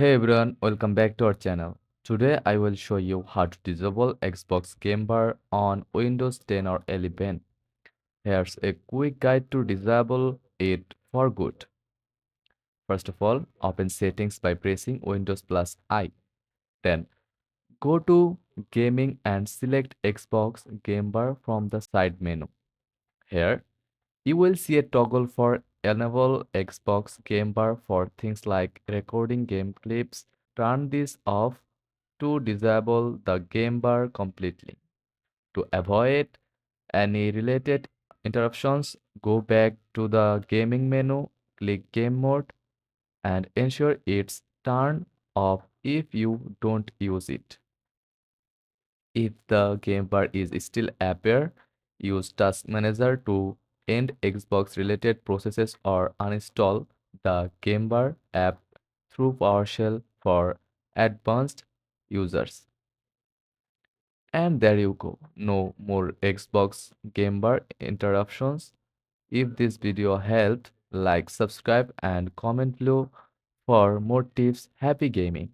Hey everyone, welcome back to our channel. Today I will show you how to disable Xbox Game Bar on Windows 10 or 11. Here's a quick guide to disable it for good. First of all, open settings by pressing Windows plus I. Then go to Gaming and select Xbox Game Bar from the side menu. Here you will see a toggle for enable Xbox Game Bar for things like recording game clips. Turn this off to disable the game bar completely. To avoid any related interruptions, go back to the gaming menu, click game mode, and ensure it's turned off if you don't use it. If the game bar is still appear, use Task Manager to end Xbox related processes or uninstall the game bar app through PowerShell for advanced users. And there you go. No more Xbox Game Bar interruptions. If this video helped, like, subscribe, and comment below for more tips. Happy gaming!